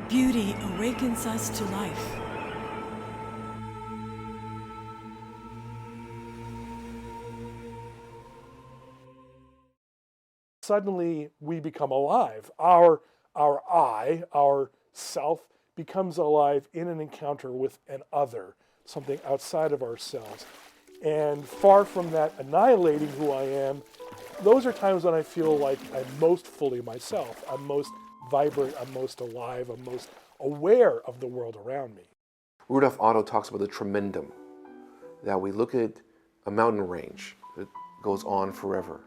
Beauty awakens us to life. Suddenly we become alive. Our I, our self, becomes alive in an encounter with an other, something outside of ourselves. And far from that annihilating who I am, those are times when I feel like I'm most fully myself. I'm most vibrant, I'm most alive, I'm most aware of the world around me. Rudolf Otto talks about the tremendum, that we look at a mountain range that goes on forever,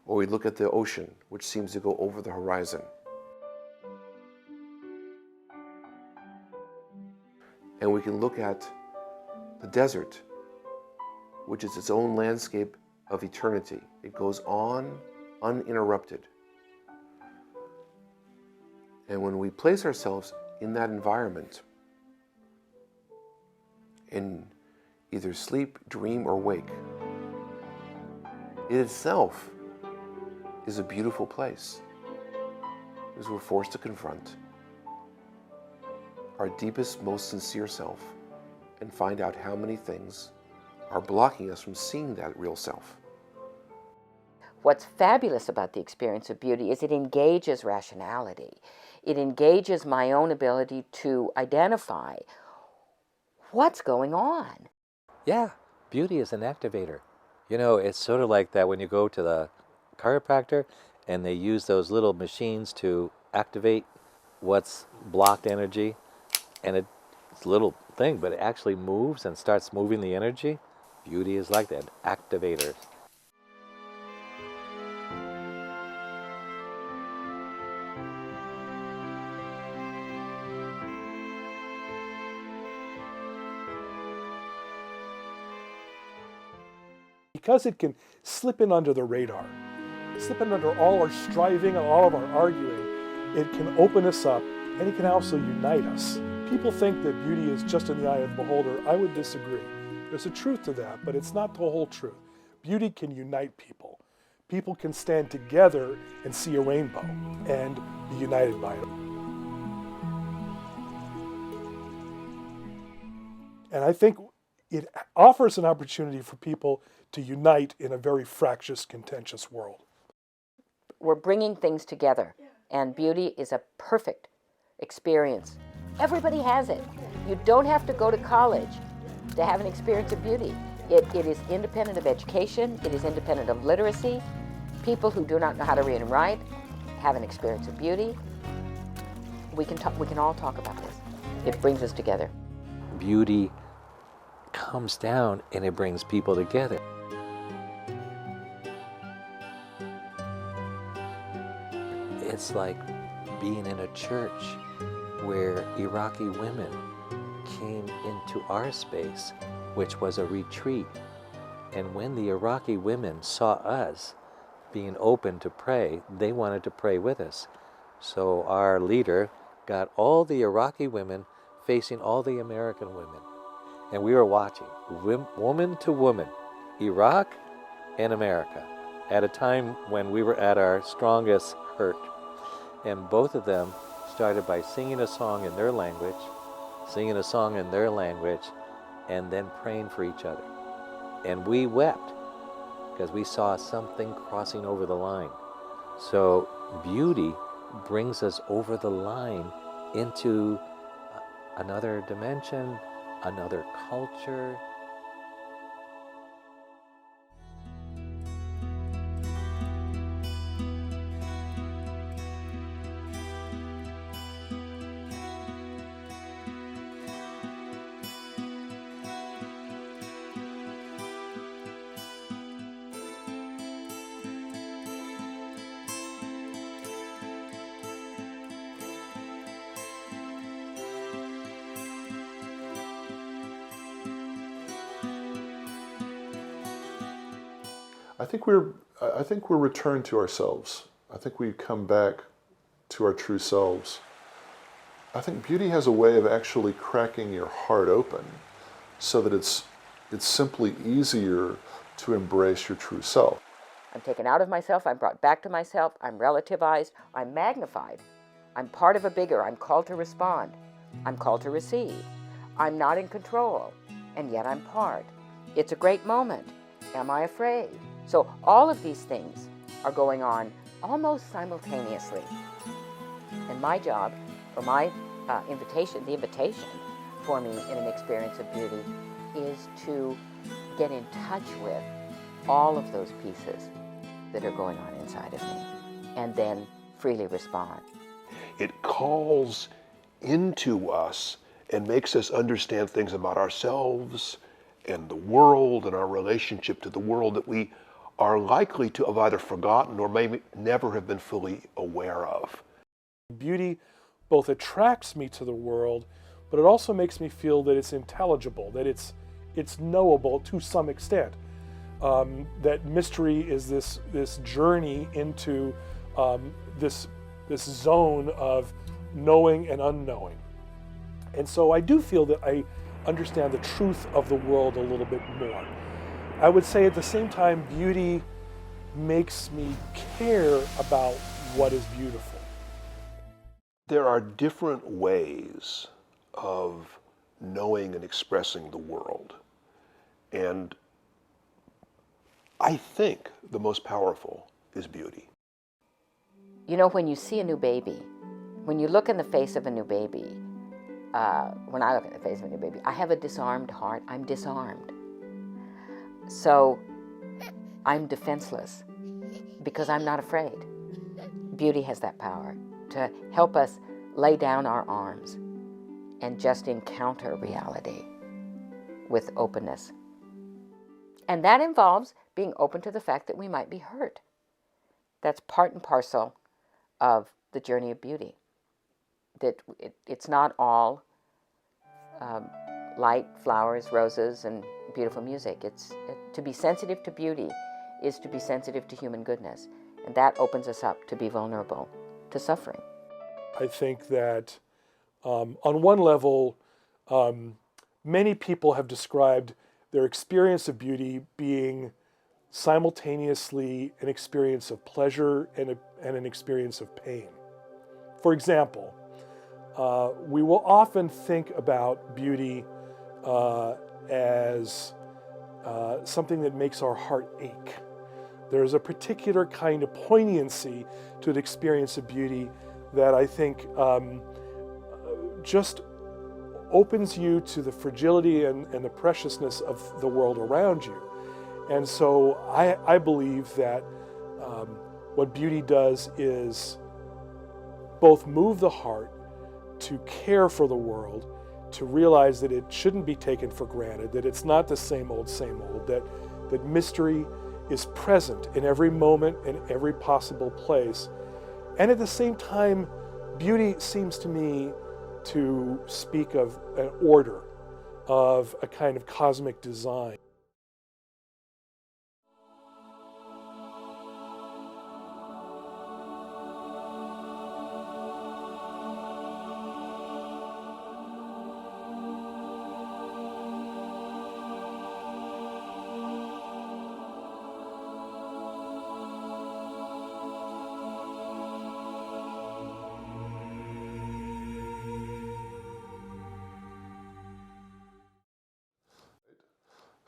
or we look at the ocean, which seems to go over the horizon. And we can look at the desert, which is its own landscape of eternity. It goes on uninterrupted. And when we place ourselves in that environment, in either sleep, dream, or wake, it itself is a beautiful place, because we're forced to confront our deepest, most sincere self and find out how many things are blocking us from seeing that real self. What's fabulous about the experience of beauty is it engages rationality. It engages my own ability to identify what's going on. Yeah, beauty is an activator. You know, it's sort of like that when you go to the chiropractor and they use those little machines to activate what's blocked energy, and it's a little thing, but it actually moves and starts moving the energy. Beauty is like that, activator. Because it can slip in under the radar, slip in under all our striving and all of our arguing, it can open us up and it can also unite us. People think that beauty is just in the eye of the beholder. I would disagree. There's a truth to that, but it's not the whole truth. Beauty can unite people. People can stand together and see a rainbow and be united by it. And I think it offers an opportunity for people to unite in a very fractious, contentious world. We're bringing things together, and beauty is a perfect experience. Everybody has it. You don't have to go to college to have an experience of beauty. It is independent of education. It is independent of literacy. People who do not know how to read and write have an experience of beauty. We can all talk about this. It brings us together. Beauty comes down and it brings people together. It's like being in a church where Iraqi women came into our space, which was a retreat. And when the Iraqi women saw us being open to pray, they wanted to pray with us. So our leader got all the Iraqi women facing all the American women. And we were watching, woman to woman, Iraq and America, at a time when we were at our strongest hurt. And both of them started by singing a song in their language, and then praying for each other. And we wept because we saw something crossing over the line. So beauty brings us over the line into another dimension, another culture. I think we're returned to ourselves. I think we come back to our true selves. I think beauty has a way of actually cracking your heart open so that it's simply easier to embrace your true self. I'm taken out of myself, I'm brought back to myself, I'm relativized, I'm magnified. I'm part of a bigger. I'm called to respond. I'm called to receive. I'm not in control, and yet I'm part. It's a great moment. Am I afraid? So all of these things are going on almost simultaneously. And my job, or my invitation, the invitation for me in an experience of beauty is to get in touch with all of those pieces that are going on inside of me and then freely respond. It calls into us and makes us understand things about ourselves and the world and our relationship to the world that we are likely to have either forgotten or maybe never have been fully aware of. Beauty both attracts me to the world, but it also makes me feel that it's intelligible, that it's knowable to some extent. That mystery is this journey into this zone of knowing and unknowing. And so I do feel that I understand the truth of the world a little bit more. I would say at the same time, beauty makes me care about what is beautiful. There are different ways of knowing and expressing the world. And I think the most powerful is beauty. You know, when you see a new baby, when you look in the face of a new baby, when I look at the face of a new baby, I have a disarmed heart. I'm disarmed. So I'm defenseless because I'm not afraid. Beauty has that power to help us lay down our arms and just encounter reality with openness. And that involves being open to the fact that we might be hurt. That's part and parcel of the journey of beauty. That it's not all light, flowers, roses, and beautiful music. To be sensitive to beauty is to be sensitive to human goodness. And that opens us up to be vulnerable to suffering. I think that on one level, many people have described their experience of beauty being simultaneously an experience of pleasure and an experience of pain. For example, we will often think about beauty as something that makes our heart ache. There's a particular kind of poignancy to an experience of beauty that I think just opens you to the fragility and the preciousness of the world around you. And so I believe that what beauty does is both move the heart to care for the world, to realize that it shouldn't be taken for granted, that it's not the same old, that mystery is present in every moment and every possible place. And at the same time, beauty seems to me to speak of an order, of a kind of cosmic design.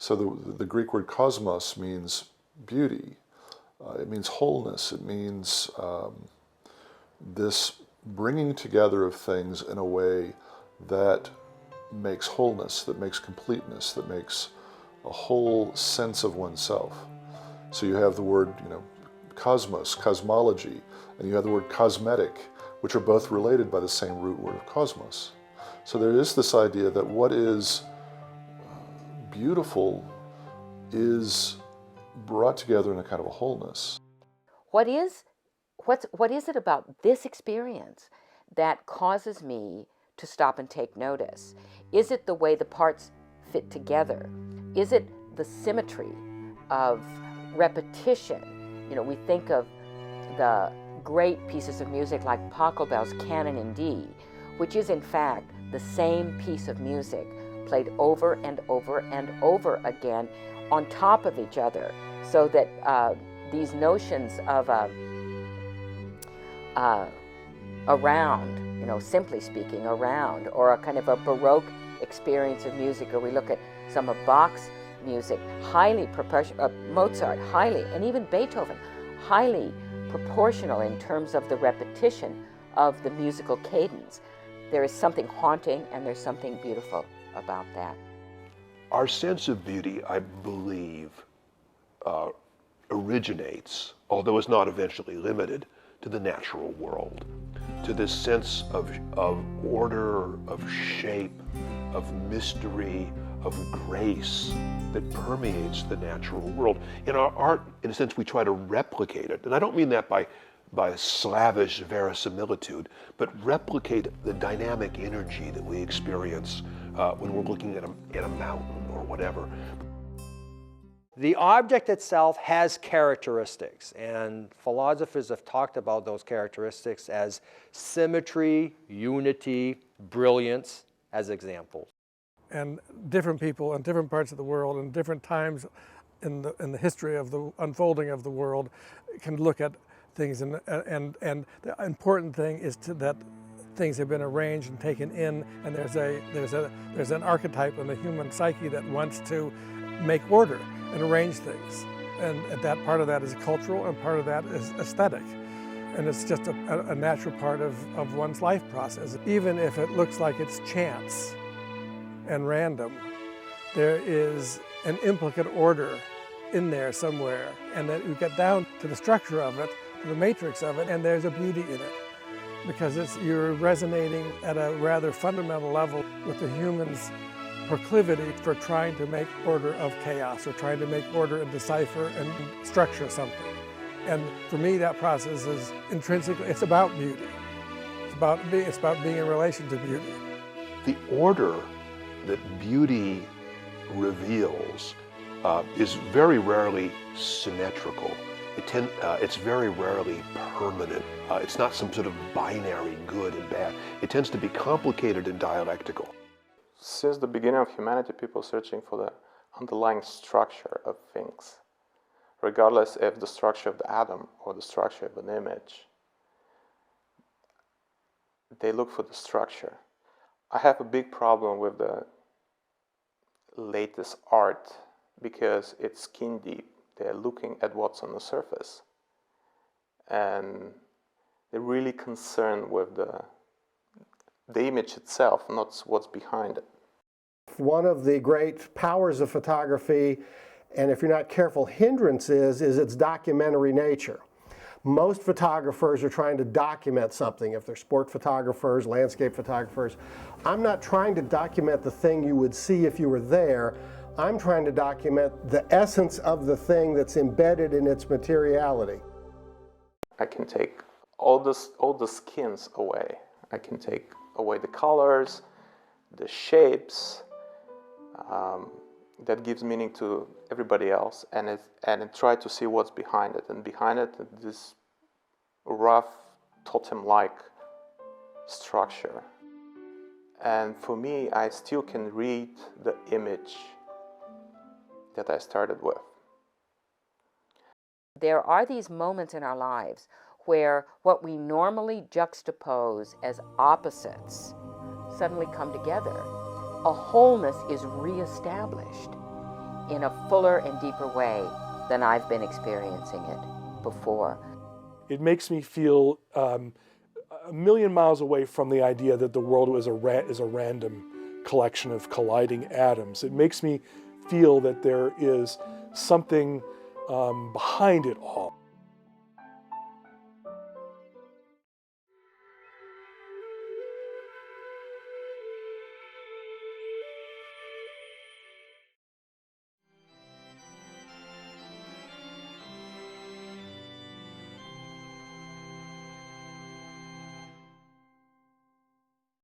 So the Greek word cosmos means beauty. It means wholeness. It means this bringing together of things in a way that makes wholeness, that makes completeness, that makes a whole sense of oneself. So you have the word, cosmos, cosmology, and you have the word cosmetic, which are both related by the same root word of cosmos. So there is this idea that what is beautiful is brought together in a kind of a wholeness. What is it about this experience that causes me to stop and take notice? Is it the way the parts fit together? Is it the symmetry of repetition? We think of the great pieces of music like Pachelbel's Canon in D, which is in fact the same piece of music played over and over and over again on top of each other, so that these notions of around, you know, simply speaking, around, or a kind of a Baroque experience of music, or we look at some of Bach's music, highly proportional, Mozart, highly, and even Beethoven, highly proportional in terms of the repetition of the musical cadence. There is something haunting and there's something beautiful about that. Our sense of beauty, I believe, originates, although it's not eventually limited, to the natural world, to this sense of order, of shape, of mystery, of grace that permeates the natural world. In our art, in a sense, we try to replicate it. And I don't mean that by slavish verisimilitude, but replicate the dynamic energy that we experience when we're looking at a mountain or whatever. The object itself has characteristics, and philosophers have talked about those characteristics as symmetry, unity, brilliance as examples. And different people in different parts of the world and different times in the history of the unfolding of the world can look at things, and the important thing is that things have been arranged and taken in, and there's an archetype in the human psyche that wants to make order and arrange things, and that part of that is cultural and part of that is aesthetic, and it's just a natural part of one's life process. Even if it looks like it's chance and random, there is an implicate order in there somewhere, and that you get down to the structure of it, to the matrix of it, and there's a beauty in it, because you're resonating at a rather fundamental level with the human's proclivity for trying to make order of chaos, or trying to make order and decipher and structure something. And for me, that process is intrinsically, it's about beauty. It's about being in relation to beauty. The order that beauty reveals is very rarely symmetrical. It's very rarely permanent. It's not some sort of binary good and bad. It tends to be complicated and dialectical. Since the beginning of humanity, people are searching for the underlying structure of things, regardless if the structure of the atom or the structure of an image. They look for the structure. I have a big problem with the latest art because it's skin deep. They're looking at what's on the surface, and they're really concerned with the image itself, not what's behind it. One of the great powers of photography, and if you're not careful, hindrances, is its documentary nature. Most photographers are trying to document something. If they're sport photographers, landscape photographers, I'm not trying to document the thing you would see if you were there. I'm trying to document the essence of the thing that's embedded in its materiality. I can take all the skins away. I can take away the colors, the shapes, that gives meaning to everybody else, and try to see what's behind it. And behind it, this rough, totem-like structure. And for me, I still can read the image that I started with. There are these moments in our lives where what we normally juxtapose as opposites suddenly come together. A wholeness is reestablished in a fuller and deeper way than I've been experiencing it before. It makes me feel a million miles away from the idea that the world is a random collection of colliding atoms. It makes me feel that there is something behind it all.